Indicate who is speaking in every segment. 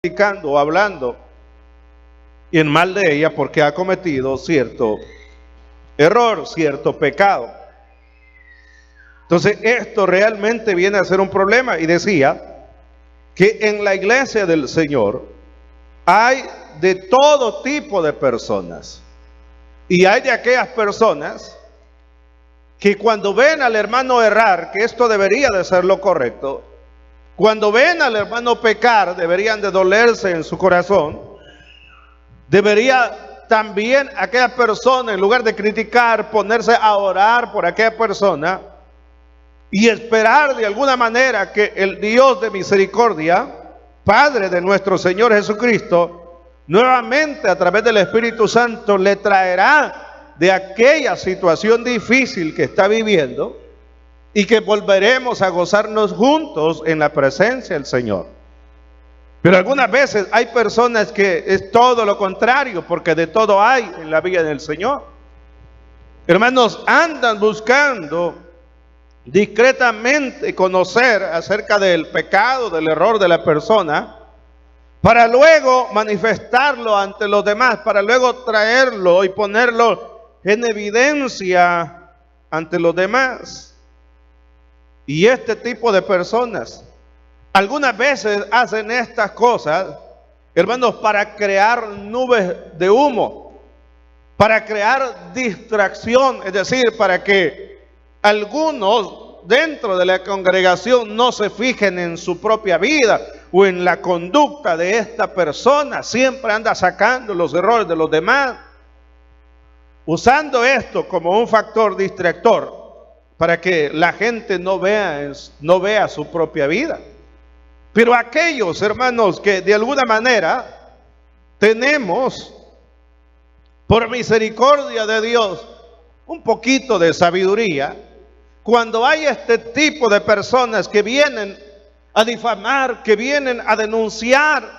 Speaker 1: criticando o hablando en mal de ella porque ha cometido cierto error, cierto pecado. Entonces esto realmente viene a ser un problema. Y decía que en la iglesia del Señor hay de todo tipo de personas. Y hay de aquellas personas que cuando ven al hermano errar, que esto debería de ser lo correcto, cuando ven al hermano pecar, deberían de dolerse en su corazón. Debería también aquella persona, en lugar de criticar, ponerse a orar por aquella persona y esperar de alguna manera que el Dios de misericordia, Padre de nuestro Señor Jesucristo, nuevamente a través del Espíritu Santo le traerá de aquella situación difícil que está viviendo y que volveremos a gozarnos juntos en la presencia del Señor. Pero algunas veces hay personas que es todo lo contrario, porque de todo hay en la vida del Señor. Hermanos, andan buscando discretamente conocer acerca del pecado, del error de la persona, para luego manifestarlo ante los demás, para luego traerlo y ponerlo en evidencia ante los demás. Y este tipo de personas algunas veces hacen estas cosas, hermanos, para crear nubes de humo, para crear distracción, es decir, para que algunos dentro de la congregación no se fijen en su propia vida o en la conducta de esta persona. Siempre anda sacando los errores de los demás, usando esto como un factor distractor para que la gente no vea su propia vida. Pero aquellos hermanos que de alguna manera tenemos, por misericordia de Dios, un poquito de sabiduría, cuando hay este tipo de personas que vienen a difamar, que vienen a denunciar,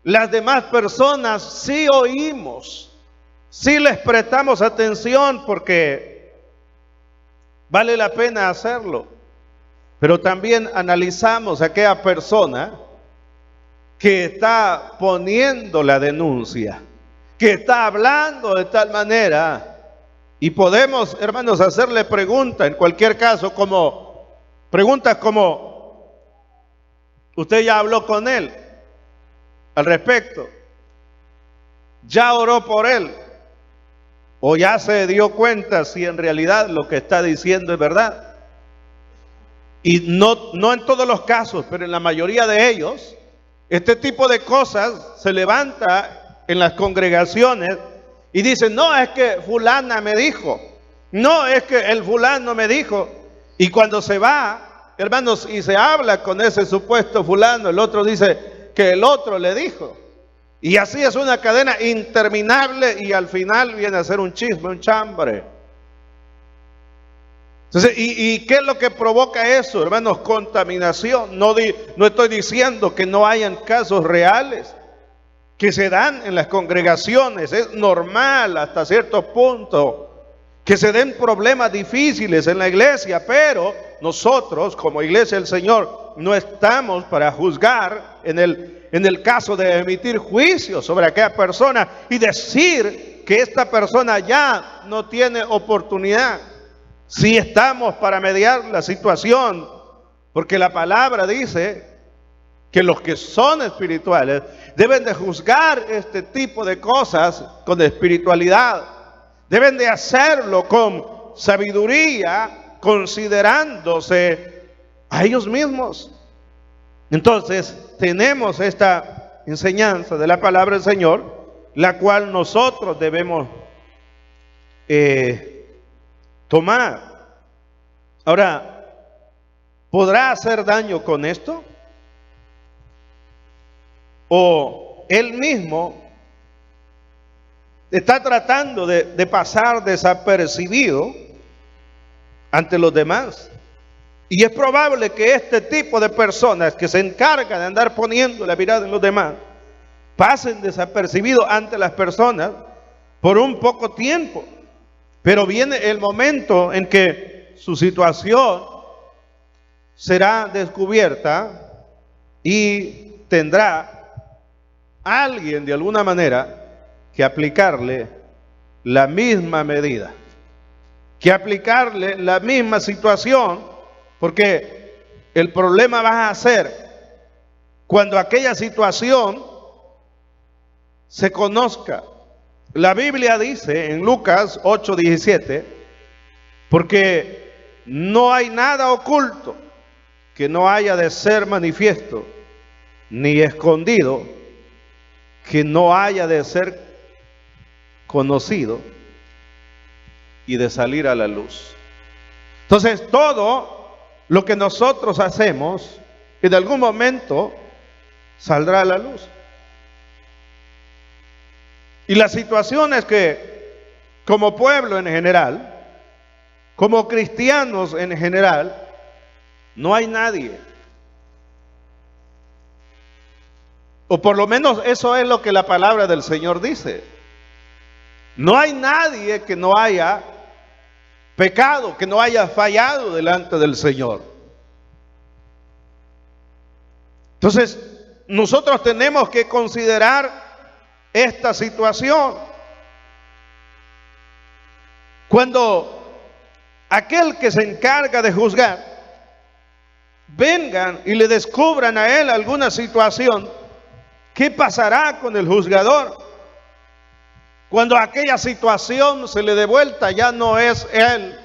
Speaker 1: las demás personas sí oímos, sí les prestamos atención porque vale la pena hacerlo. Pero también analizamos a aquella persona que está poniendo la denuncia, que está hablando de tal manera, y podemos, hermanos, hacerle preguntas, en cualquier caso, preguntas como, ¿usted ya habló con él al respecto? ¿Ya oró por él? ¿O ya se dio cuenta si en realidad lo que está diciendo es verdad? Y no en todos los casos, pero en la mayoría de ellos, este tipo de cosas se levanta en las congregaciones y dicen, no, es que fulana me dijo, no, es que el fulano me dijo. Y cuando se va, hermanos, y se habla con ese supuesto fulano, el otro dice que el otro le dijo. Y así es una cadena interminable y al final viene a ser un chisme, un chambre. Entonces, ¿y qué es lo que provoca eso, hermanos? Contaminación. No estoy diciendo que no hayan casos reales que se dan en las congregaciones. Es normal hasta cierto punto que se den problemas difíciles en la iglesia, pero nosotros como iglesia del Señor no estamos para juzgar en el caso de emitir juicios sobre aquella persona y decir que esta persona ya no tiene oportunidad. Sí estamos para mediar la situación, porque la palabra dice que los que son espirituales deben de juzgar este tipo de cosas con espiritualidad. Deben de hacerlo con sabiduría, considerándose a ellos mismos. Entonces, tenemos esta enseñanza de la palabra del Señor, la cual nosotros debemos tomar. Ahora, ¿podrá hacer daño con esto? ¿O él mismo está tratando de pasar desapercibido ante los demás? Y es probable que este tipo de personas que se encargan de andar poniendo la mirada en los demás pasen desapercibidos ante las personas por un poco tiempo. Pero viene el momento en que su situación será descubierta y tendrá alguien de alguna manera que aplicarle la misma medida, que aplicarle la misma situación, porque el problema va a ser cuando aquella situación se conozca. La Biblia dice en Lucas 8:17, porque no hay nada oculto que no haya de ser manifiesto, ni escondido que no haya de ser conocido y de salir a la luz. Entonces, todo lo que nosotros hacemos en algún momento saldrá a la luz. Y las situaciones que, como pueblo en general, como cristianos en general, no hay nadie, o por lo menos eso es lo que la palabra del Señor dice. No hay nadie que no haya pecado, que no haya fallado delante del Señor. Entonces, nosotros tenemos que considerar esta situación. Cuando aquel que se encarga de juzgar vengan y le descubran a él alguna situación, ¿qué pasará con el juzgador? Cuando aquella situación se le dé vuelta, ya no es él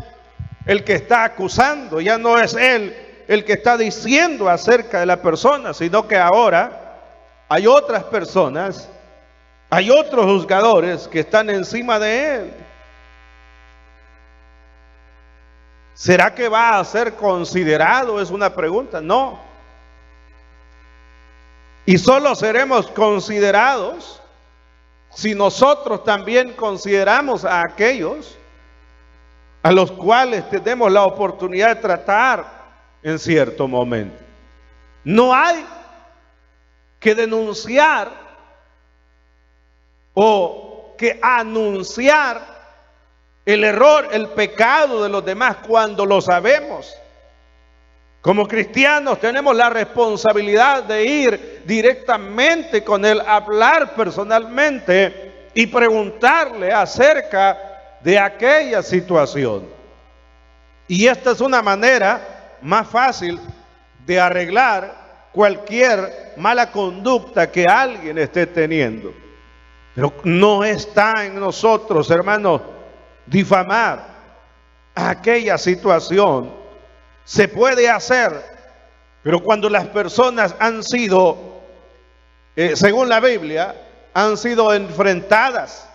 Speaker 1: el que está acusando, ya no es él el que está diciendo acerca de la persona, sino que ahora hay otras personas, hay otros juzgadores que están encima de él. ¿Será que va a ser considerado? Es una pregunta. No. Y solo seremos considerados si nosotros también consideramos a aquellos a los cuales tenemos la oportunidad de tratar en cierto momento. No hay que denunciar o que anunciar el error, el pecado de los demás cuando lo sabemos. Como cristianos tenemos la responsabilidad de ir directamente con él, hablar personalmente y preguntarle acerca de aquella situación. Y esta es una manera más fácil de arreglar cualquier mala conducta que alguien esté teniendo. Pero no está en nosotros, hermanos, difamar aquella situación. Se puede hacer, pero cuando las personas han sido, según la Biblia, han sido enfrentadas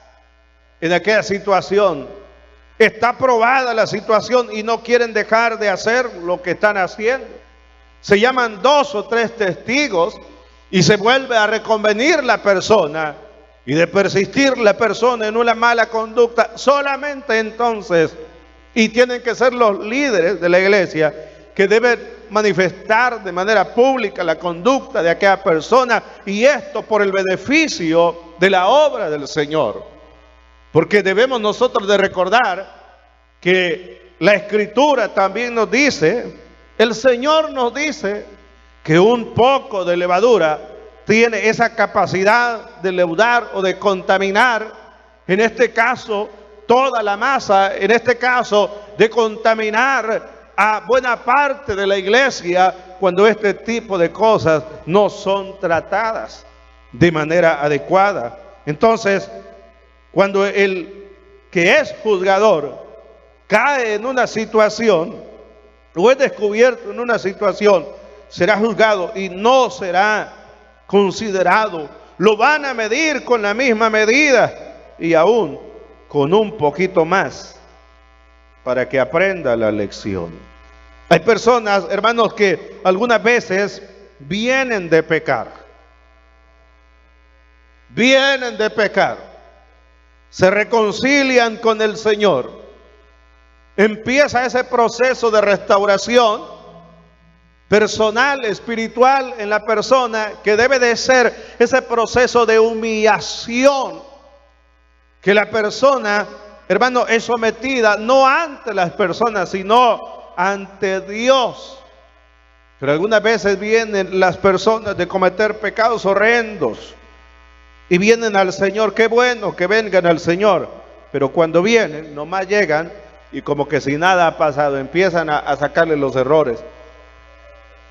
Speaker 1: en aquella situación, está probada la situación y no quieren dejar de hacer lo que están haciendo. Se llaman 2 o 3 testigos y se vuelve a reconvenir la persona, y de persistir la persona en una mala conducta, solamente entonces, y tienen que ser los líderes de la iglesia que deben manifestar de manera pública la conducta de aquella persona, y esto por el beneficio de la obra del Señor. Porque debemos nosotros de recordar que la Escritura también nos dice, el Señor nos dice que un poco de levadura tiene esa capacidad de leudar o de contaminar, en este caso toda la masa, en este caso de contaminar a buena parte de la iglesia cuando este tipo de cosas no son tratadas de manera adecuada. Entonces, cuando el que es juzgador cae en una situación o es descubierto en una situación, será juzgado y no será considerado. Lo van a medir con la misma medida y aún con un poquito más para que aprenda la lección. Hay personas, hermanos, que algunas veces vienen de pecar. Vienen de pecar. Se reconcilian con el Señor. Empieza ese proceso de restauración personal, espiritual en la persona, que debe de ser ese proceso de humillación que la persona, hermano, es sometida no ante las personas, sino ante Dios. Pero algunas veces vienen las personas de cometer pecados horrendos y vienen al Señor. Qué bueno que vengan al Señor, pero cuando vienen, nomás llegan y como que si nada ha pasado, empiezan a sacarle los errores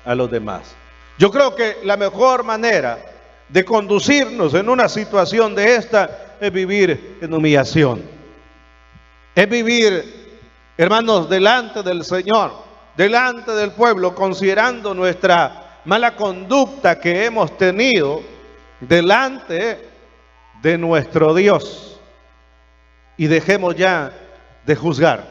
Speaker 1: a los demás. Yo creo que la mejor manera de conducirnos en una situación de esta es vivir en humillación. Es vivir, hermanos, delante del Señor, delante del pueblo, considerando nuestra mala conducta que hemos tenido delante de nuestro Dios. Y dejemos ya de juzgar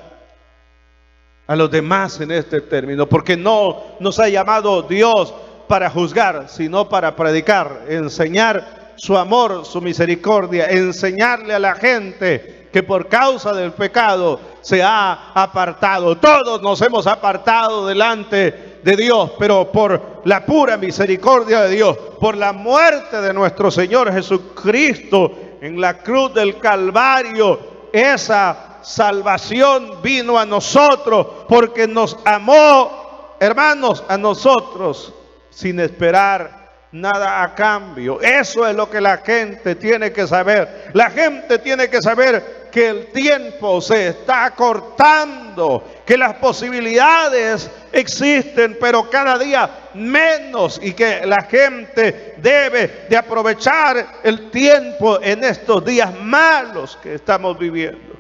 Speaker 1: a los demás en este término, porque no nos ha llamado Dios para juzgar, sino para predicar, enseñar su amor, su misericordia, enseñarle a la gente que por causa del pecado se ha apartado. Todos nos hemos apartado delante de Dios, pero por la pura misericordia de Dios, por la muerte de nuestro Señor Jesucristo en la cruz del Calvario, esa salvación vino a nosotros porque nos amó, hermanos, a nosotros sin esperar nada a cambio. Eso es lo que la gente tiene que saber. La gente tiene que saber que el tiempo se está acortando, que las posibilidades existen, pero cada día menos, y que la gente debe de aprovechar el tiempo en estos días malos que estamos viviendo.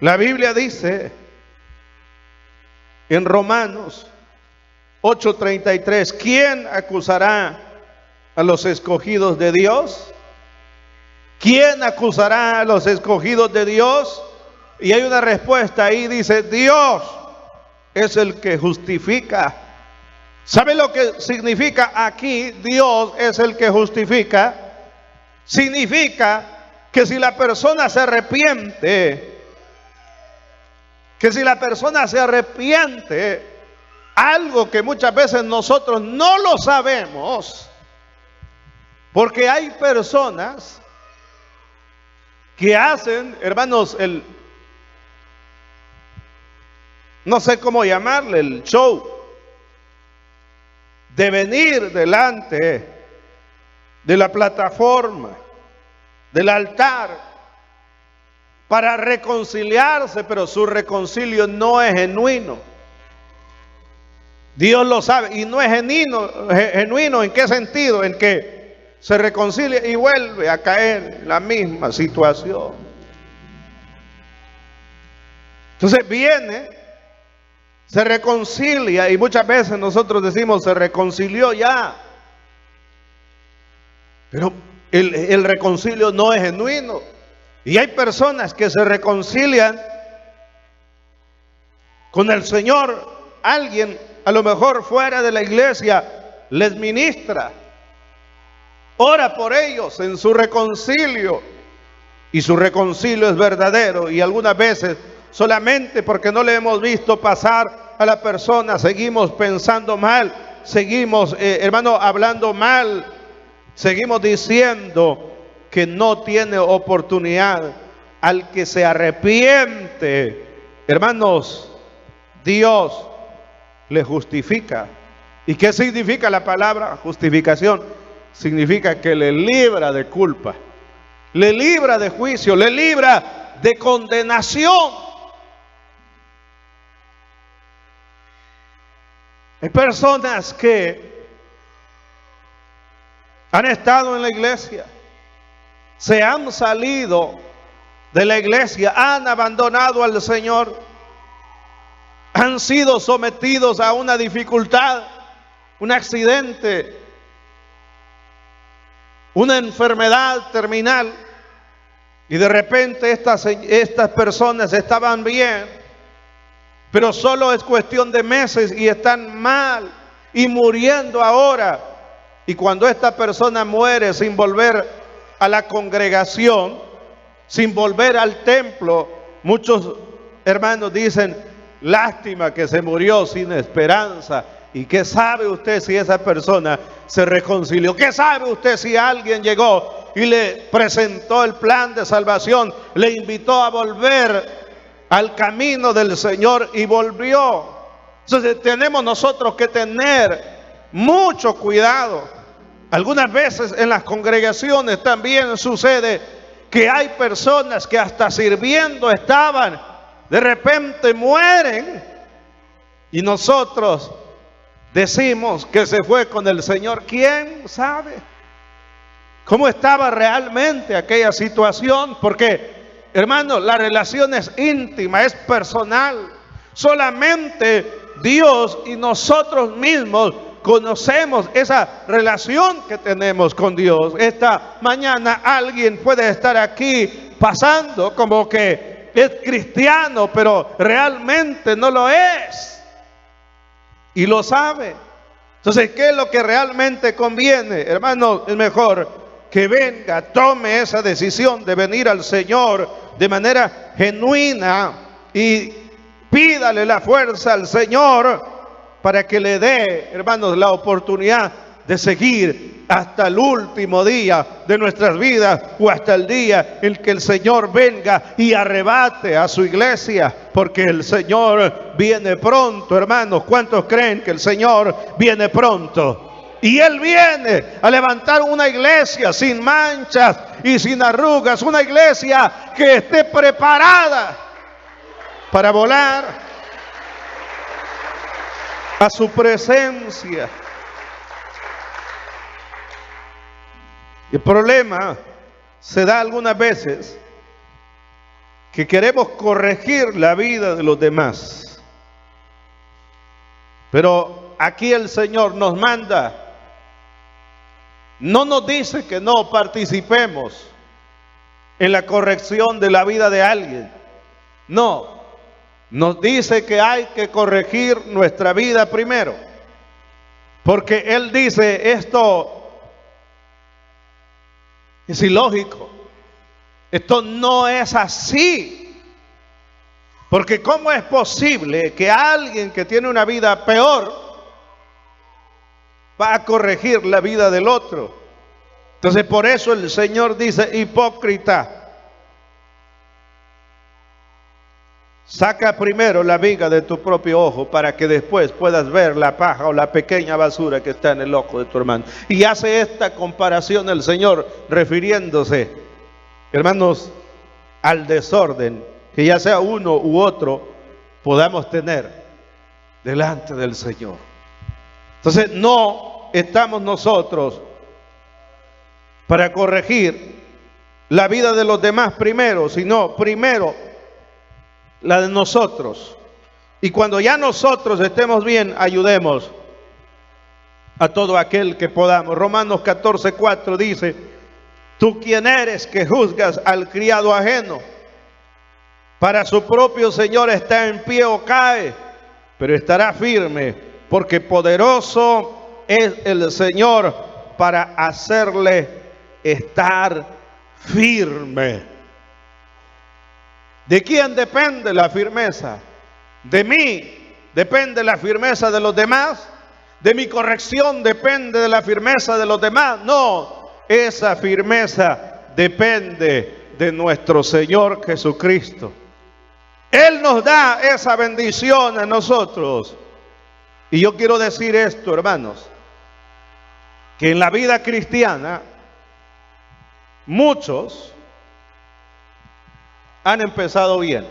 Speaker 1: La Biblia dice en Romanos 8:33, ¿quién acusará a los escogidos de Dios? ¿Quién acusará a los escogidos de Dios? Y hay una respuesta ahí, dice, Dios es el que justifica. ¿Sabe lo que significa aquí? Dios es el que justifica. Significa que si la persona se arrepiente, algo que muchas veces nosotros no lo sabemos, porque hay personas que hacen, hermanos, no sé cómo llamarle, el show de venir delante de la plataforma, del altar, para reconciliarse, pero su reconcilio no es genuino. Dios lo sabe, y no es genuino. ¿En qué sentido? En que se reconcilia y vuelve a caer en la misma situación. Entonces viene, se reconcilia, y muchas veces nosotros decimos se reconcilió ya, pero el reconcilio no es genuino. Y hay personas que se reconcilian con el Señor. Alguien, a lo mejor fuera de la iglesia, les ministra, ora por ellos en su reconcilio, y su reconcilio es verdadero. Y algunas veces, solamente porque no le hemos visto pasar a la persona, seguimos pensando mal, seguimos, hermano, hablando mal, seguimos diciendo que no tiene oportunidad. Al que se arrepiente, hermanos, Dios le justifica. ¿Y qué significa la palabra justificación? Significa que le libra de culpa, le libra de juicio, le libra de condenación. Hay personas que han estado en la iglesia, se han salido de la iglesia, han abandonado al Señor, han sido sometidos a una dificultad, un accidente, una enfermedad terminal, y de repente estas personas estaban bien, pero solo es cuestión de meses y están mal y muriendo ahora. Y cuando esta persona muere sin volver a la congregación, sin volver al templo, muchos hermanos dicen, lástima que se murió sin esperanza. ¿Y qué sabe usted si esa persona se reconcilió? ¿Qué sabe usted si alguien llegó y le presentó el plan de salvación, le invitó a volver al camino del Señor y volvió. Entonces tenemos nosotros que tener mucho cuidado. Algunas veces en las congregaciones también sucede que hay personas que hasta sirviendo estaban, de repente mueren y nosotros decimos que se fue con el Señor. ¿Quién sabe cómo estaba realmente aquella situación? Porque, hermano, la relación es íntima, es personal. Solamente Dios y nosotros mismos conocemos esa relación que tenemos con Dios. Esta mañana alguien puede estar aquí pasando como que es cristiano, pero realmente no lo es. Y lo sabe. Entonces, ¿qué es lo que realmente conviene? Hermano, es mejor que venga, tome esa decisión de venir al Señor de manera genuina y pídale la fuerza al Señor para que le dé, hermanos, la oportunidad de seguir hasta el último día de nuestras vidas o hasta el día en que el Señor venga y arrebate a su iglesia, porque el Señor viene pronto, hermanos. ¿Cuántos creen que el Señor viene pronto? Y Él viene a levantar una iglesia sin manchas y sin arrugas, una iglesia que esté preparada para volar a su presencia. El problema se da algunas veces que queremos corregir la vida de los demás, pero aquí el Señor nos manda, no nos dice que no participemos en la corrección de la vida de alguien. No, nos dice que hay que corregir nuestra vida primero, porque Él dice: esto es ilógico, esto no es así, porque ¿cómo es posible que alguien que tiene una vida peor va a corregir la vida del otro? Entonces, por eso el Señor dice: hipócrita, saca primero la viga de tu propio ojo para que después puedas ver la paja o la pequeña basura que está en el ojo de tu hermano. Y hace esta comparación el Señor refiriéndose, hermanos, al desorden que ya sea uno u otro podamos tener delante del Señor. Entonces, no estamos nosotros para corregir la vida de los demás primero, sino primero la de nosotros. Y cuando ya nosotros estemos bien, ayudemos a todo aquel que podamos. Romanos 14:4 dice: ¿tú quién eres que juzgas al criado ajeno? Para su propio Señor está en pie o cae, pero estará firme, porque poderoso es el Señor para hacerle estar firme. ¿De quién depende la firmeza? ¿De mí depende la firmeza de los demás? ¿De mi corrección depende de la firmeza de los demás? No, esa firmeza depende de nuestro Señor Jesucristo. Él nos da esa bendición a nosotros. Y yo quiero decir esto, hermanos, que en la vida cristiana muchos han empezado bien,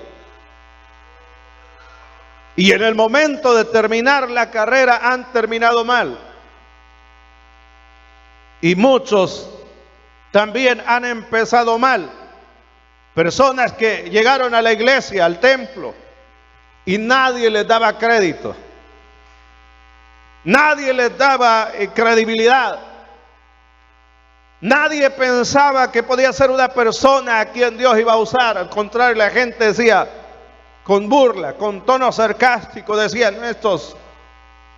Speaker 1: y en el momento de terminar la carrera han terminado mal. Y muchos también han empezado mal. Personas que llegaron a la iglesia, al templo, y nadie les daba crédito, nadie les daba credibilidad. Nadie pensaba que podía ser una persona a quien Dios iba a usar. Al contrario, la gente decía con burla, con tono sarcástico, decían: estos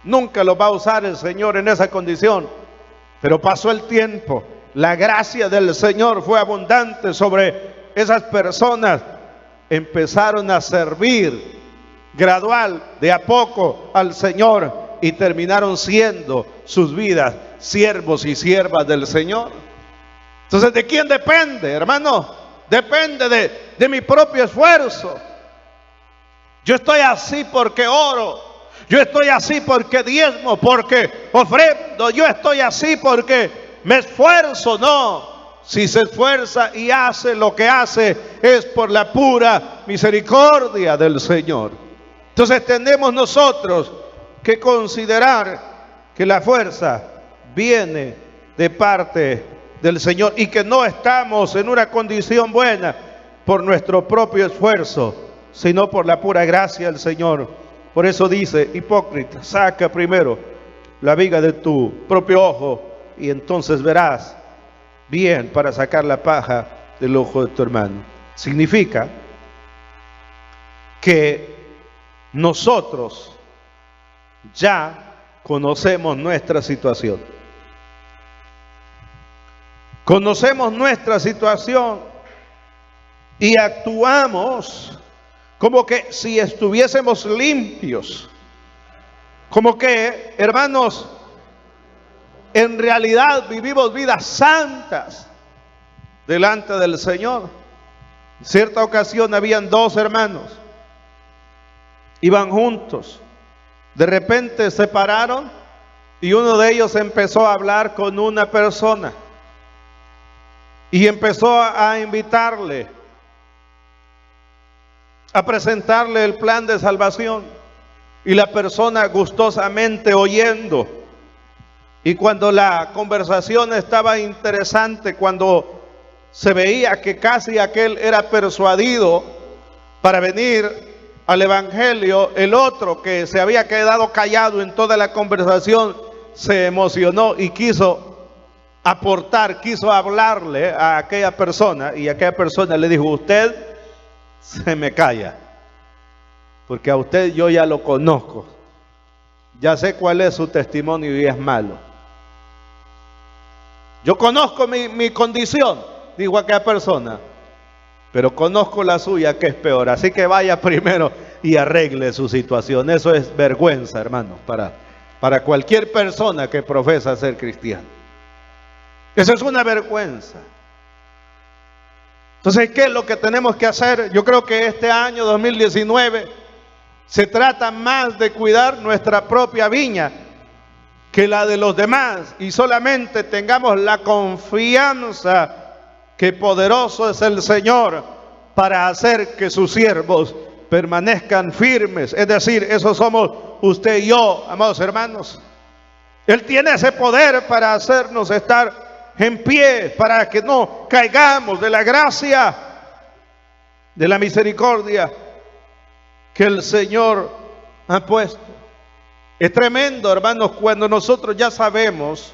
Speaker 1: nunca los va a usar el Señor en esa condición. Pero pasó el tiempo, la gracia del Señor fue abundante sobre esas personas. Empezaron a servir gradual, de a poco, al Señor, y terminaron siendo sus vidas siervos y siervas del Señor. Entonces, ¿de quién depende, hermano? Depende de mi propio esfuerzo. Yo estoy así porque oro. Yo estoy así porque diezmo, porque ofrendo. Yo estoy así porque me esfuerzo. No. Si se esfuerza y hace lo que hace, es por la pura misericordia del Señor. Entonces tenemos nosotros que considerar que la fuerza viene de parte del Señor y que no estamos en una condición buena por nuestro propio esfuerzo, sino por la pura gracia del Señor. Por eso dice, hipócrita, saca primero la viga de tu propio ojo y entonces verás bien para sacar la paja del ojo de tu hermano. Significa que nosotros ya conocemos nuestra situación. Conocemos nuestra situación y actuamos como que si estuviésemos limpios. Como que, hermanos, en realidad vivimos vidas santas delante del Señor. En cierta ocasión habían dos hermanos, iban juntos. De repente se pararon y uno de ellos empezó a hablar con una persona y empezó a invitarle, a presentarle el plan de salvación, y la persona gustosamente oyendo. Y cuando la conversación estaba interesante, cuando se veía que casi aquel era persuadido para venir al evangelio, el otro, que se había quedado callado en toda la conversación, se emocionó y quiso aportar, quiso hablarle a aquella persona, y aquella persona le dijo: usted se me calla, porque a usted yo ya lo conozco, ya sé cuál es su testimonio y es malo. Yo conozco mi condición, dijo aquella persona, pero conozco la suya, que es peor. Así que vaya primero y arregle su situación. Eso es vergüenza, hermano, para cualquier persona que profesa ser cristiano. Eso es una vergüenza. Entonces, ¿qué es lo que tenemos que hacer? Yo creo que este año 2019 se trata más de cuidar nuestra propia viña que la de los demás, y solamente tengamos la confianza que poderoso es el Señor para hacer que sus siervos permanezcan firmes. Es decir, esos somos usted y yo, amados hermanos. Él tiene ese poder para hacernos estar en pie, para que no caigamos de la gracia, de la misericordia que el Señor ha puesto. Es tremendo, hermanos, cuando nosotros ya sabemos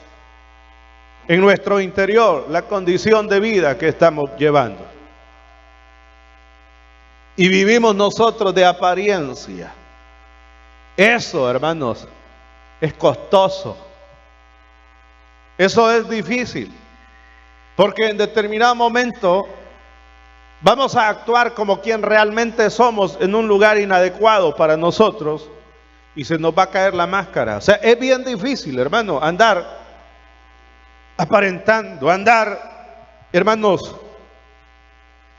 Speaker 1: en nuestro interior la condición de vida que estamos llevando y vivimos nosotros de apariencia. Eso, hermanos, es costoso. Eso es difícil, porque en determinado momento vamos a actuar como quien realmente somos en un lugar inadecuado para nosotros, y se nos va a caer la máscara. O sea, es bien difícil, hermano, andar aparentando, andar, hermanos,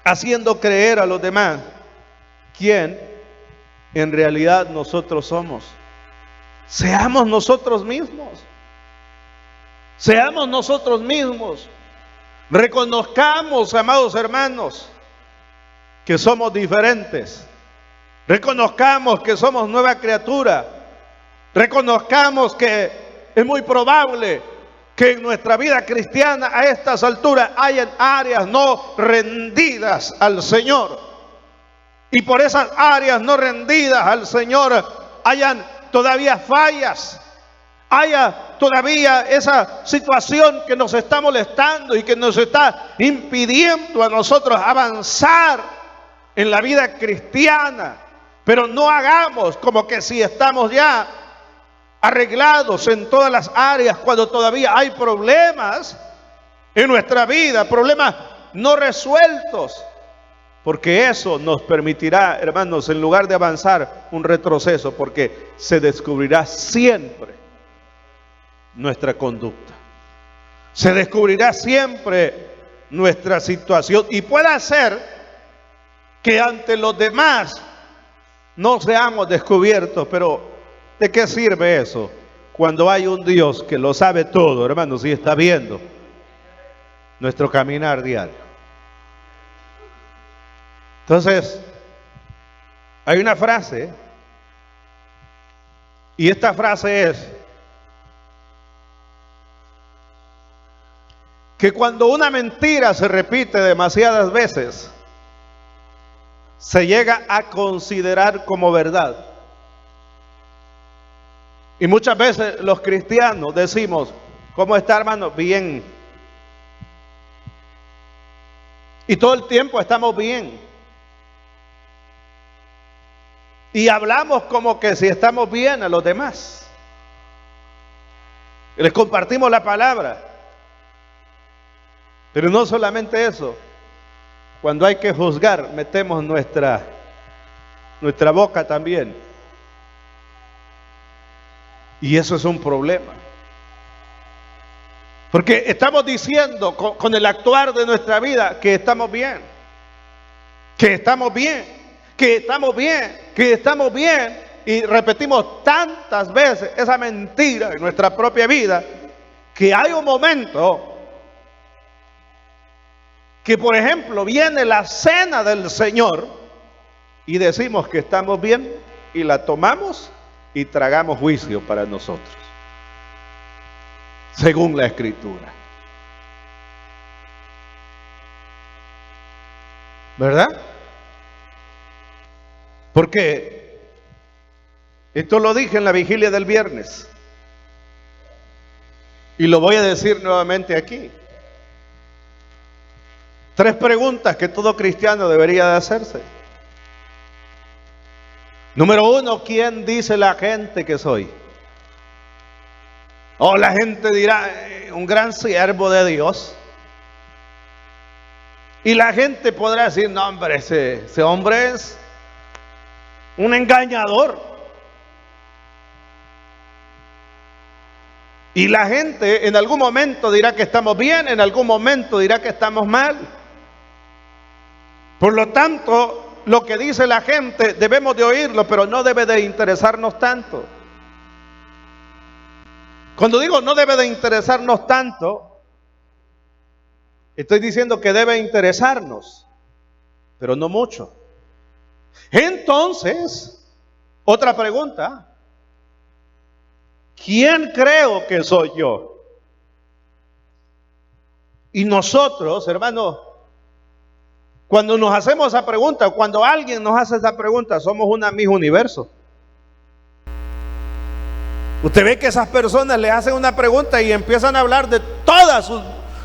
Speaker 1: haciendo creer a los demás quién en realidad nosotros somos. Seamos nosotros mismos. Seamos nosotros mismos. Reconozcamos, amados hermanos, que somos diferentes. Reconozcamos que somos nueva criatura. Reconozcamos que es muy probable que en nuestra vida cristiana a estas alturas hayan áreas no rendidas al Señor. Y por esas áreas no rendidas al Señor hayan todavía fallas. Haya todavía esa situación que nos está molestando y que nos está impidiendo a nosotros avanzar en la vida cristiana. Pero no hagamos como que si estamos ya arreglados en todas las áreas, cuando todavía hay problemas en nuestra vida, problemas no resueltos, porque eso nos permitirá, hermanos, en lugar de avanzar, un retroceso, porque se descubrirá siempre nuestra conducta, se descubrirá siempre nuestra situación, y puede ser que ante los demás no seamos descubiertos. Pero ¿de qué sirve eso? Cuando hay un Dios que lo sabe todo, hermanos, y está viendo nuestro caminar diario. Entonces, hay una frase, y esta frase es que cuando una mentira se repite demasiadas veces, se llega a considerar como verdad. Y muchas veces los cristianos decimos, ¿cómo está, hermano? Bien. Y todo el tiempo estamos bien. Y hablamos como que si estamos bien a los demás. Les compartimos la palabra. Pero no solamente eso. Cuando hay que juzgar, metemos nuestra boca también. Y eso es un problema. Porque estamos diciendo con el actuar de nuestra vida que estamos bien. Que estamos bien. Que estamos bien. Que estamos bien. Y repetimos tantas veces esa mentira en nuestra propia vida, que hay un momento que, por ejemplo, viene la cena del Señor y decimos que estamos bien y la tomamos y tragamos juicio para nosotros, según la Escritura. ¿Verdad? Porque esto lo dije en la vigilia del viernes y lo voy a decir nuevamente aquí. 3 preguntas que todo cristiano debería de hacerse. Número 1, ¿quién dice la gente que soy? O la gente dirá, un gran siervo de Dios. Y la gente podrá decir, no hombre, ese hombre es un engañador. Y la gente en algún momento dirá que estamos bien, en algún momento dirá que estamos mal. Por lo tanto, lo que dice la gente debemos de oírlo, pero no debe de interesarnos tanto. Cuando digo no debe de interesarnos tanto, estoy diciendo que debe interesarnos, pero no mucho. Entonces, otra pregunta. ¿Quién creo que soy yo? Y nosotros, hermanos, cuando nos hacemos esa pregunta, cuando alguien nos hace esa pregunta, somos una misma universo. Usted ve que esas personas le hacen una pregunta y empiezan a hablar de todas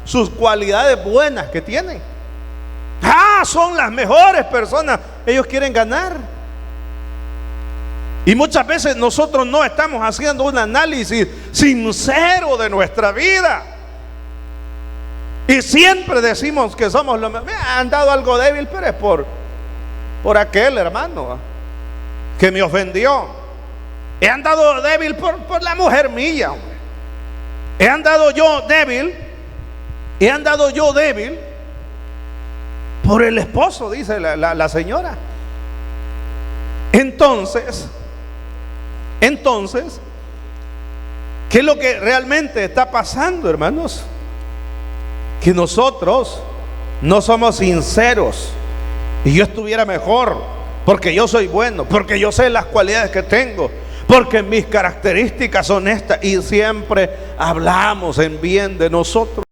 Speaker 1: sus cualidades buenas que tienen. Son las mejores personas. Ellos quieren ganar. Y muchas veces nosotros no estamos haciendo un análisis sincero de nuestra vida. Y siempre decimos que somos los mejores. Me han dado algo débil, pero es por aquel hermano que me ofendió. He andado débil por la mujer mía, hombre. He andado yo débil por el esposo, dice la señora. Entonces, ¿qué es lo que realmente está pasando, hermanos? Que nosotros no somos sinceros. Y yo estuviera mejor porque yo soy bueno, porque yo sé las cualidades que tengo, porque mis características son estas, y siempre hablamos en bien de nosotros.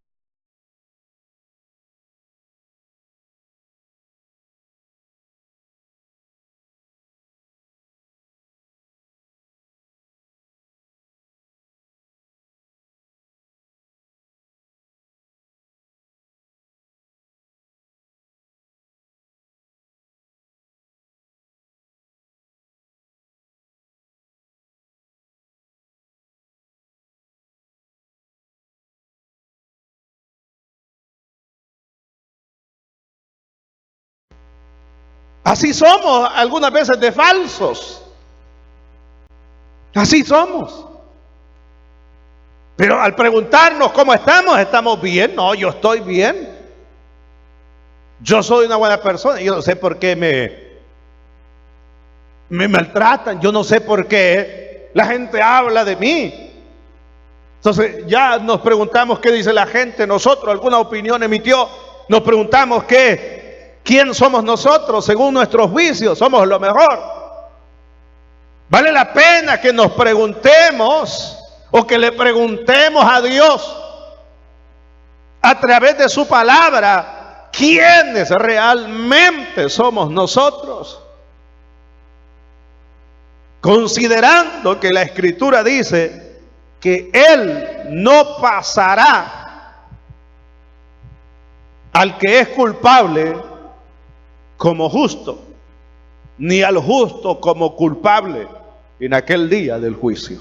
Speaker 1: Así somos algunas veces de falsos. Así somos. Pero al preguntarnos cómo estamos, ¿estamos bien? No, yo estoy bien. Yo soy una buena persona. Yo no sé por qué me maltratan, yo no sé por qué la gente habla de mí. Entonces ya nos preguntamos qué dice la gente, nosotros, alguna opinión emitió, nos preguntamos quién somos nosotros según nuestros juicios, somos lo mejor. Vale la pena que nos preguntemos o que le preguntemos a Dios a través de su palabra quiénes realmente somos nosotros. Considerando que la Escritura dice que Él no pasará al que es culpable como justo, ni al justo como culpable en aquel día del juicio.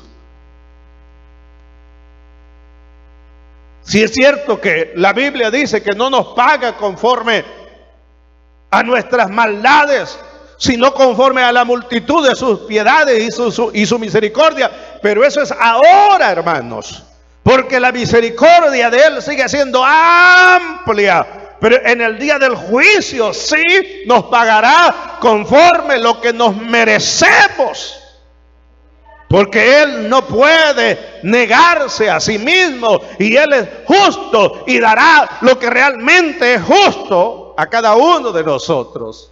Speaker 1: Si es cierto que la Biblia dice que no nos paga conforme a nuestras maldades, sino conforme a la multitud de sus piedades y su misericordia. Pero eso es ahora, hermanos, porque la misericordia de Él sigue siendo amplia. Pero en el día del juicio sí nos pagará conforme lo que nos merecemos. Porque Él no puede negarse a sí mismo, y Él es justo y dará lo que realmente es justo a cada uno de nosotros.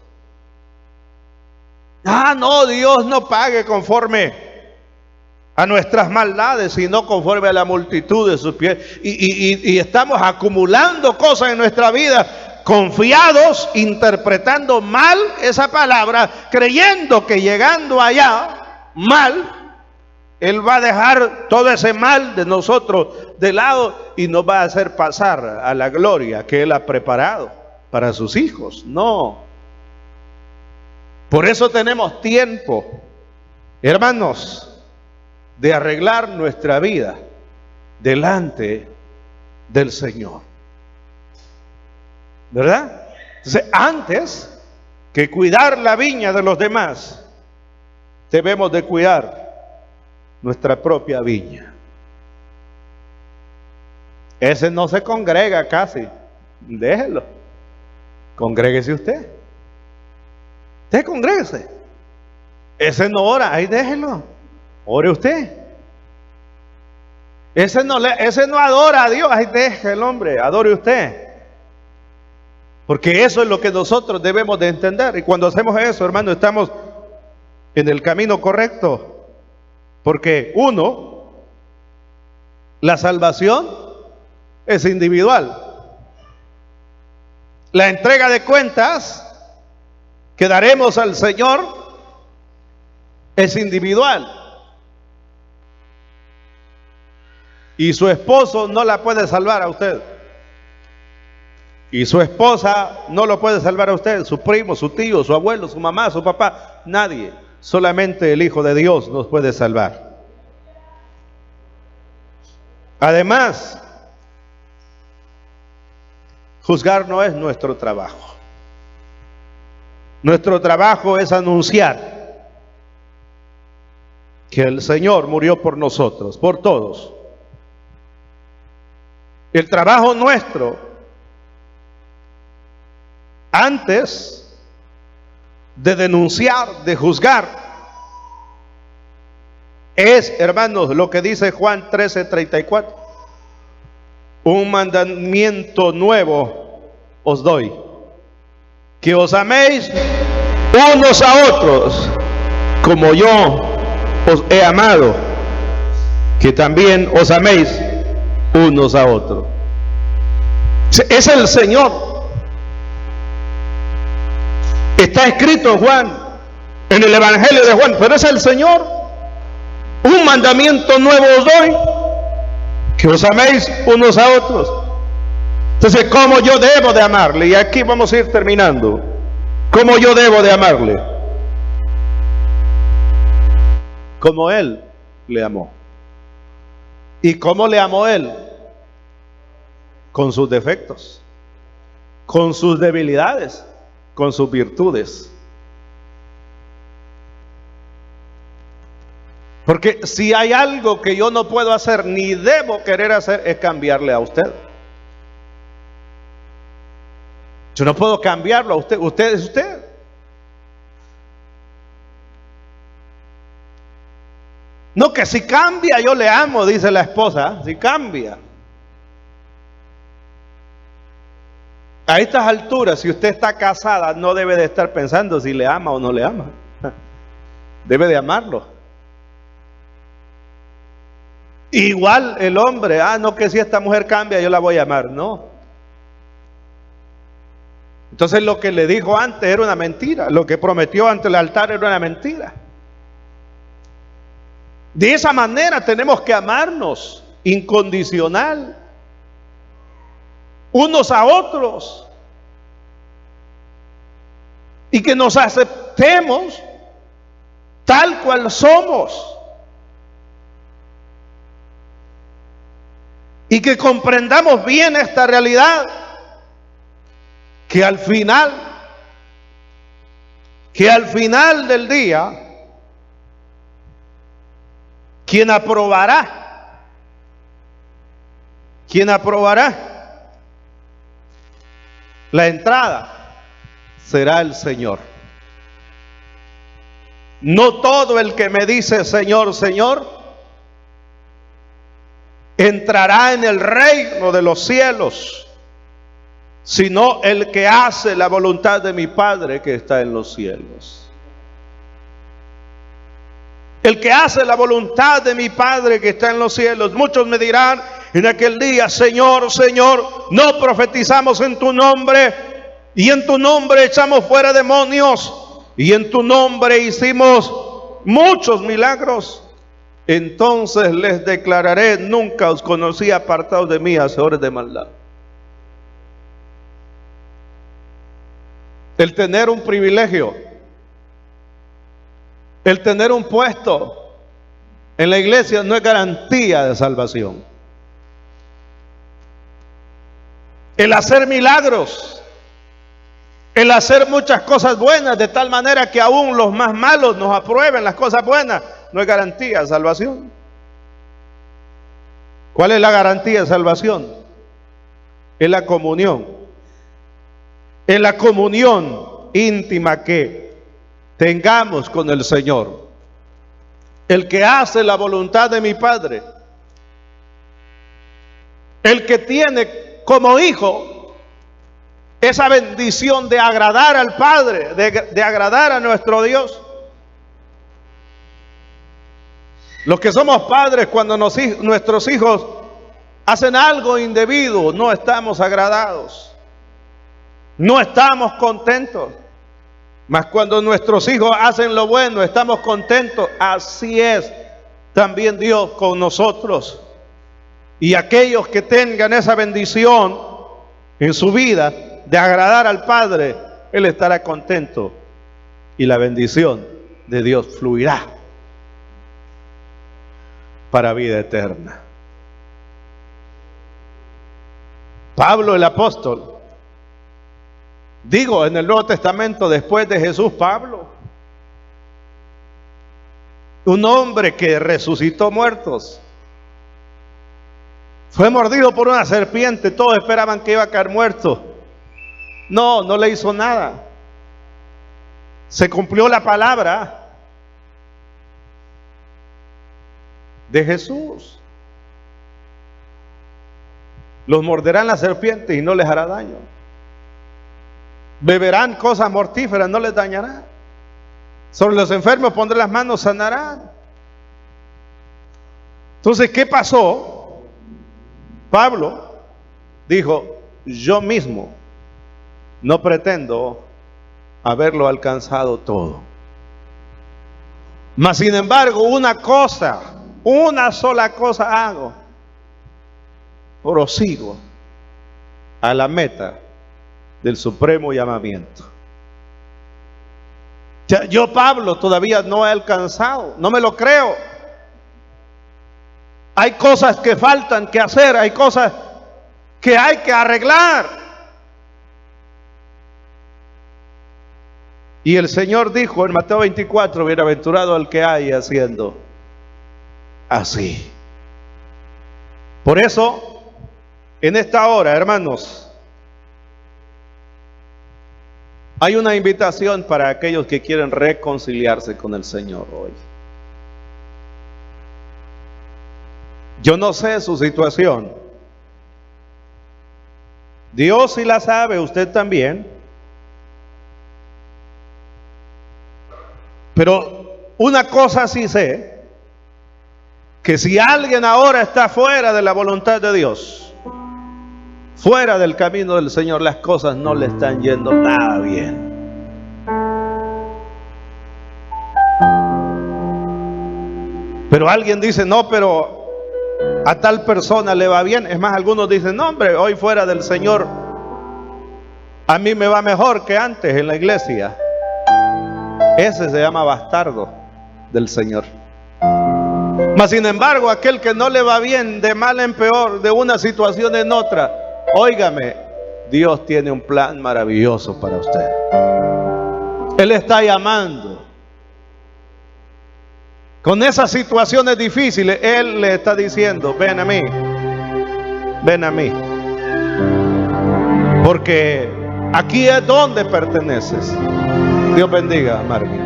Speaker 1: No, Dios no pague conforme a nuestras maldades, sino conforme a la multitud de sus pies. Y estamos acumulando cosas en nuestra vida, confiados, interpretando mal esa palabra, creyendo que llegando allá mal, Él va a dejar todo ese mal de nosotros de lado y nos va a hacer pasar a la gloria que Él ha preparado para sus hijos. No. Por eso tenemos tiempo, hermanos, de arreglar nuestra vida delante del Señor. ¿Verdad? Entonces, antes que cuidar la viña de los demás, debemos de cuidar nuestra propia viña. Ese no se congrega casi, déjelo, congréguese usted. Usted congrégese. Ese no ora, ahí déjelo, ore usted. Ese no adora a Dios, ahí deje el hombre, adore usted. Porque eso es lo que nosotros debemos de entender. Y cuando hacemos eso, hermano, estamos en el camino correcto. Porque uno, la salvación es individual. La entrega de cuentas que daremos al Señor es individual. Y su esposo no la puede salvar a usted. Y su esposa no lo puede salvar a usted. Su primo, su tío, su abuelo, su mamá, su papá. Nadie. Solamente el Hijo de Dios nos puede salvar. Además, juzgar no es nuestro trabajo. Nuestro trabajo es anunciar que el Señor murió por nosotros, por todos. El trabajo nuestro, antes de denunciar, de juzgar, es, hermanos, lo que dice Juan 13:34. Un mandamiento nuevo os doy, que os améis unos a otros, como yo os he amado, que también os améis unos a otros. Es el Señor. Está escrito en Juan, en el Evangelio de Juan, pero es el Señor. Un mandamiento nuevo os doy, que os améis unos a otros. Entonces, ¿cómo yo debo de amarle? Y aquí vamos a ir terminando. ¿Cómo yo debo de amarle? Como Él le amó. ¿Y cómo le amó Él? Con sus defectos, con sus debilidades, con sus virtudes. Porque si hay algo que yo no puedo hacer ni debo querer hacer, es cambiarle a usted. Yo no puedo cambiarlo a usted. Usted es usted. No, que si cambia yo le amo, dice la esposa, si cambia. A estas alturas, si usted está casada, no debe de estar pensando si le ama o no le ama. Debe de amarlo. Igual el hombre, no, que si esta mujer cambia yo la voy a amar, no. Entonces lo que le dijo antes era una mentira, lo que prometió ante el altar era una mentira. De esa manera tenemos que amarnos incondicional, unos a otros, y que nos aceptemos tal cual somos, y que comprendamos bien esta realidad, que al final del día, quien aprobará la entrada será el Señor. No todo el que me dice Señor, Señor, entrará en el reino de los cielos, sino el que hace la voluntad de mi Padre que está en los cielos. El que hace la voluntad de mi Padre que está en los cielos. Muchos me dirán en aquel día, Señor, Señor, no profetizamos en tu nombre, y en tu nombre echamos fuera demonios, y en tu nombre hicimos muchos milagros. Entonces les declararé, nunca os conocí, apartados de mí, hacedores de maldad. El tener un privilegio, el tener un puesto en la iglesia no es garantía de salvación. El hacer milagros, el hacer muchas cosas buenas de tal manera que aún los más malos nos aprueben las cosas buenas, no es garantía de salvación. ¿Cuál es la garantía de salvación? Es la comunión. Es la comunión íntima que tengamos con el Señor. El que hace la voluntad de mi Padre, el que tiene como hijo esa bendición de agradar al Padre, de agradar a nuestro Dios. Los que somos padres, cuando nuestros hijos hacen algo indebido, no estamos agradados, no estamos contentos. Mas cuando nuestros hijos hacen lo bueno, estamos contentos. Así es también Dios con nosotros. Y aquellos que tengan esa bendición en su vida de agradar al Padre, Él estará contento y la bendición de Dios fluirá para vida eterna. Pablo el apóstol, digo, en el Nuevo Testamento, después de Jesús, Pablo, un hombre que resucitó muertos, fue mordido por una serpiente. Todos esperaban que iba a caer muerto. No le hizo nada. Se cumplió la palabra de Jesús. Los morderán las serpientes y no les hará daño. Beberán cosas mortíferas, no les dañará. Sobre los enfermos pondré las manos, sanarán. Entonces, ¿qué pasó? Pablo dijo, yo mismo no pretendo haberlo alcanzado todo. Mas sin embargo, una sola cosa hago. Prosigo a la meta del supremo llamamiento. Yo, Pablo, todavía no he alcanzado, no me lo creo. Hay cosas que faltan que hacer, hay cosas que hay que arreglar. Y el Señor dijo en Mateo 24, bienaventurado el que haya haciendo así. Por eso, en esta hora, hermanos, hay una invitación para aquellos que quieren reconciliarse con el Señor hoy. Yo no sé su situación. Dios sí la sabe, usted también. Pero una cosa sí sé, que si alguien ahora está fuera de la voluntad de Dios, fuera del camino del Señor, las cosas no le están yendo nada bien. Pero alguien dice, no, pero a tal persona le va bien. Es más, algunos dicen, no hombre, hoy fuera del Señor a mí me va mejor que antes en la iglesia. Ese se llama bastardo del Señor. Mas sin embargo, aquel que no le va bien, de mal en peor, de una situación en otra, óigame, Dios tiene un plan maravilloso para usted. Él está llamando. Con esas situaciones difíciles, Él le está diciendo, ven a mí, ven a mí. Porque aquí es donde perteneces. Dios bendiga, Marvin.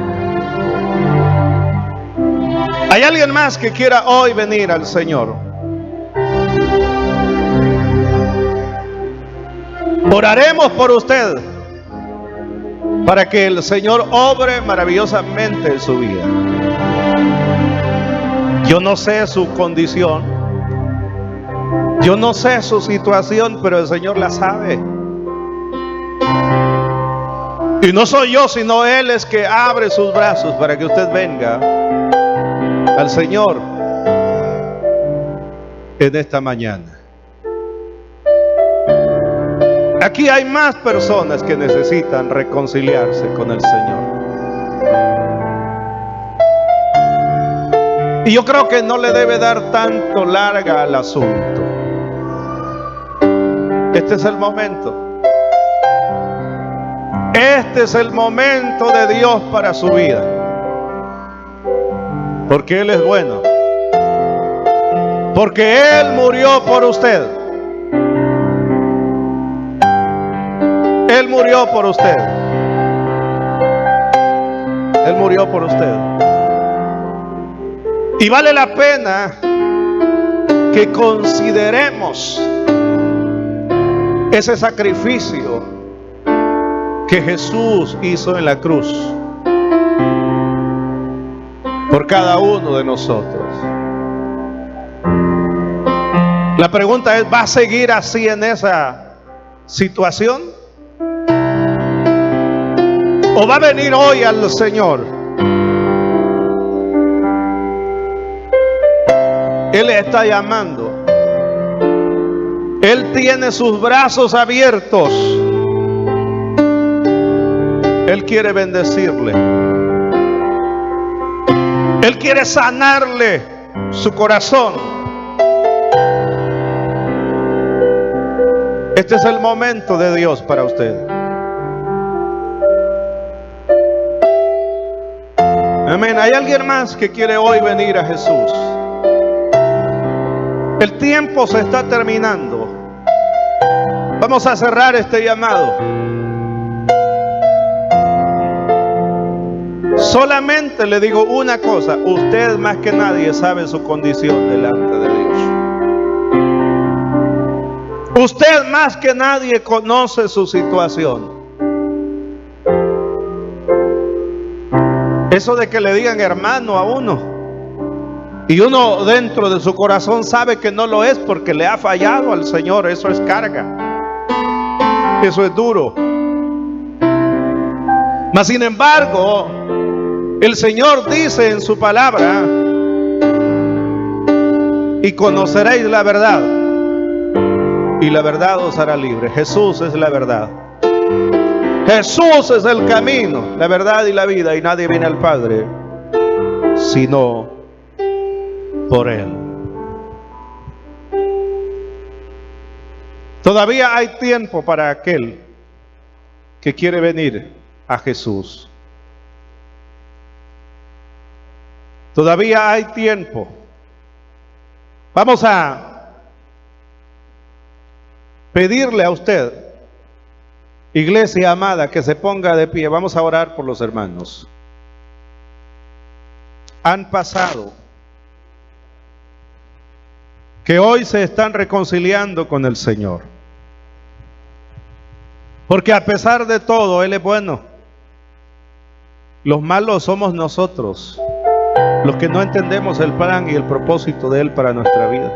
Speaker 1: ¿Hay alguien más que quiera hoy venir al Señor? Oraremos por usted para que el Señor obre maravillosamente en su vida. Yo no sé su condición, yo no sé su situación, pero el Señor la sabe. Y no soy yo, sino Él es que abre sus brazos para que usted venga al Señor en esta mañana. Aquí hay más personas que necesitan reconciliarse con el Señor. Y yo creo que no le debe dar tanto larga al asunto. Este es el momento. Este es el momento de Dios para su vida. Porque Él es bueno. Porque Él murió por usted. Él murió por usted. Él murió por usted. Y vale la pena que consideremos ese sacrificio que Jesús hizo en la cruz por cada uno de nosotros. La pregunta es, ¿va a seguir así en esa situación? ¿O va a venir hoy al Señor? Él está llamando. Él tiene sus brazos abiertos. Él quiere bendecirle. Él quiere sanarle su corazón. Este es el momento de Dios para usted. Amén. ¿Hay alguien más que quiere hoy venir a Jesús? El tiempo se está terminando. Vamos a cerrar este llamado. Solamente le digo una cosa: usted más que nadie sabe su condición delante de Dios. Usted más que nadie conoce su situación. Eso de que le digan hermano a uno y uno dentro de su corazón sabe que no lo es porque le ha fallado al Señor, eso es carga. Eso es duro. Mas sin embargo, el Señor dice en su palabra: y conoceréis la verdad, y la verdad os hará libre. Jesús es la verdad. Jesús es el camino, la verdad y la vida, y nadie viene al Padre sino por Él. Todavía hay tiempo para aquel que quiere venir a Jesús. Todavía hay tiempo. Vamos a pedirle a usted, iglesia amada, que se ponga de pie. Vamos a orar por los hermanos. Han pasado que hoy se están reconciliando con el Señor. Porque a pesar de todo, Él es bueno. Los malos somos nosotros, los que no entendemos el plan y el propósito de Él para nuestra vida.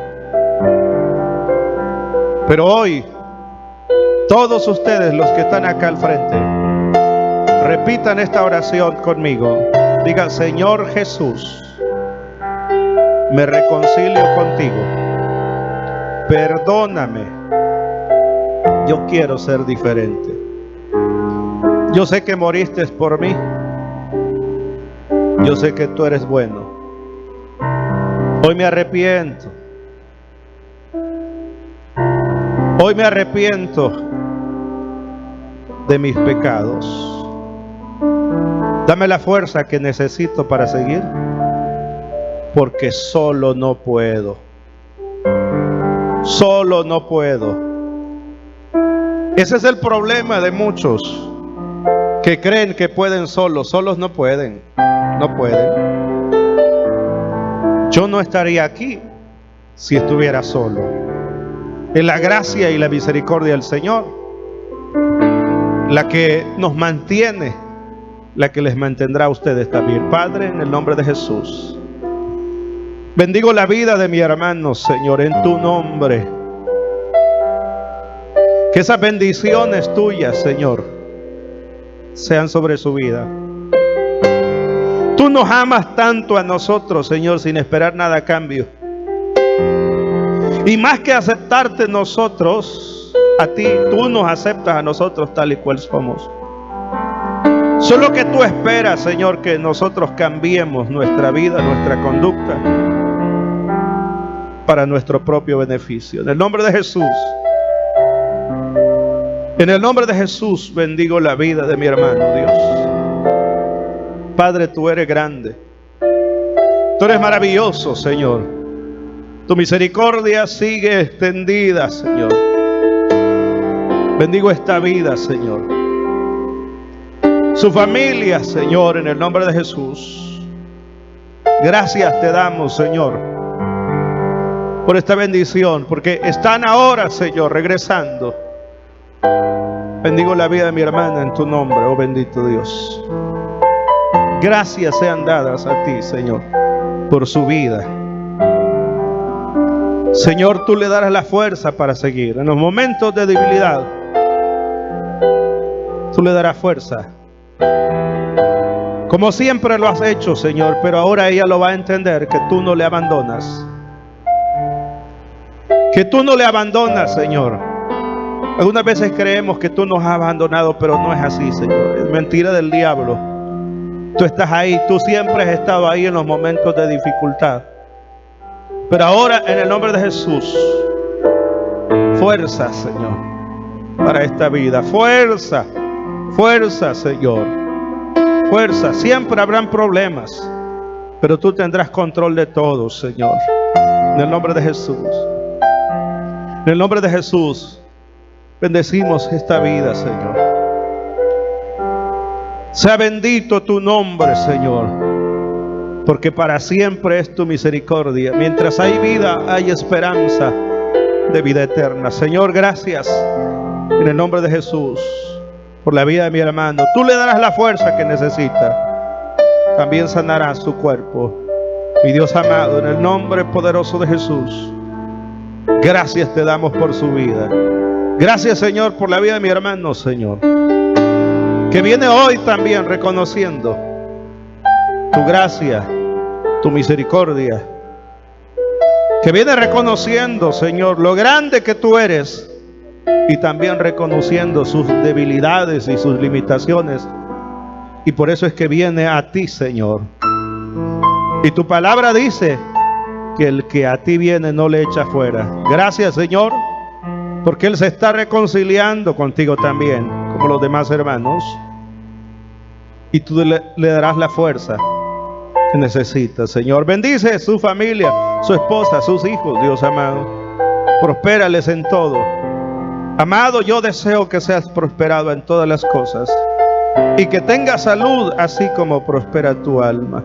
Speaker 1: Pero hoy, todos ustedes los que están acá al frente, repitan esta oración conmigo. Digan: Señor Jesús, me reconcilio contigo. Perdóname. Yo quiero ser diferente. Yo sé que moriste por mí. Yo sé que tú eres bueno. Hoy me arrepiento. Hoy me arrepiento de mis pecados. Dame la fuerza que necesito para seguir, porque solo no puedo. Solo no puedo. Ese es el problema de muchos que creen que pueden solos. Solos no pueden. No pueden. Yo no estaría aquí si estuviera solo. Es la gracia y la misericordia del Señor la que nos mantiene, la que les mantendrá a ustedes también. Padre, en el nombre de Jesús, bendigo la vida de mi hermano, Señor, en tu nombre. Que esas bendiciones tuyas, Señor, sean sobre su vida. Tú nos amas tanto a nosotros, Señor, sin esperar nada a cambio. Y más que aceptarte nosotros, a ti, tú nos aceptas a nosotros tal y cual somos. Solo que tú esperas, Señor, que nosotros cambiemos nuestra vida, nuestra conducta, para nuestro propio beneficio. En el nombre de Jesús, en el nombre de Jesús, bendigo la vida de mi hermano, Dios. Padre, tú eres grande. Tú eres maravilloso, Señor. Tu misericordia sigue extendida, Señor. Bendigo esta vida, Señor. Su familia, Señor, en el nombre de Jesús. Gracias te damos, Señor, por esta bendición, porque están ahora, Señor, regresando. Bendigo la vida de mi hermana en tu nombre, oh bendito Dios. Gracias sean dadas a ti, Señor, por su vida. Señor, tú le darás la fuerza para seguir. En los momentos de debilidad, tú le darás fuerza. Como siempre lo has hecho, Señor, pero ahora ella lo va a entender, que tú no le abandonas. Que tú no le abandonas, Señor. Algunas veces creemos que tú nos has abandonado, pero no es así, Señor. Es mentira del diablo. Tú estás ahí, tú siempre has estado ahí en los momentos de dificultad. Pero ahora, en el nombre de Jesús, fuerza, Señor, para esta vida. Fuerza, fuerza, Señor. Fuerza. Siempre habrán problemas, pero tú tendrás control de todo, Señor. En el nombre de Jesús. En el nombre de Jesús, bendecimos esta vida, Señor. Sea bendito tu nombre, Señor, porque para siempre es tu misericordia. Mientras hay vida, hay esperanza de vida eterna. Señor, gracias en el nombre de Jesús por la vida de mi hermano. Tú le darás la fuerza que necesita. También sanarás su cuerpo. Mi Dios amado, en el nombre poderoso de Jesús, gracias te damos por su vida. Gracias, Señor, por la vida de mi hermano, Señor, que viene hoy también reconociendo tu gracia, tu misericordia, que viene reconociendo, Señor, lo grande que tú eres, y también reconociendo sus debilidades y sus limitaciones, y por eso es que viene a ti, Señor. Y tu palabra dice que el que a ti viene no le echa fuera. Gracias, Señor, porque Él se está reconciliando contigo también, como los demás hermanos, y tú le darás la fuerza que necesita, Señor. Bendice su familia, su esposa, sus hijos, Dios amado. Prospérales en todo. Amado, yo deseo que seas prosperado en todas las cosas y que tengas salud, así como prospera tu alma.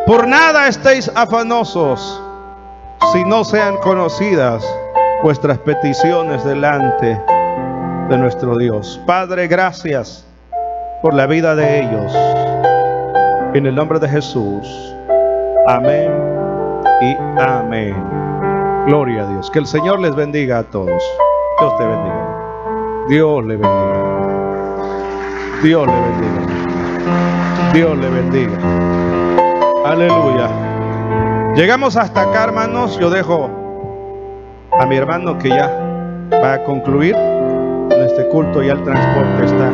Speaker 1: Por nada estéis afanosos, si no sean conocidas vuestras peticiones delante de nuestro Dios. Padre, gracias por la vida de ellos. En el nombre de Jesús. Amén y amén. Gloria a Dios. Que el Señor les bendiga a todos. Dios te bendiga. Dios le bendiga. Dios le bendiga. Dios le bendiga. Aleluya. Llegamos hasta acá, hermanos. Yo dejo a mi hermano que ya va a concluir en este culto. Ya el transporte está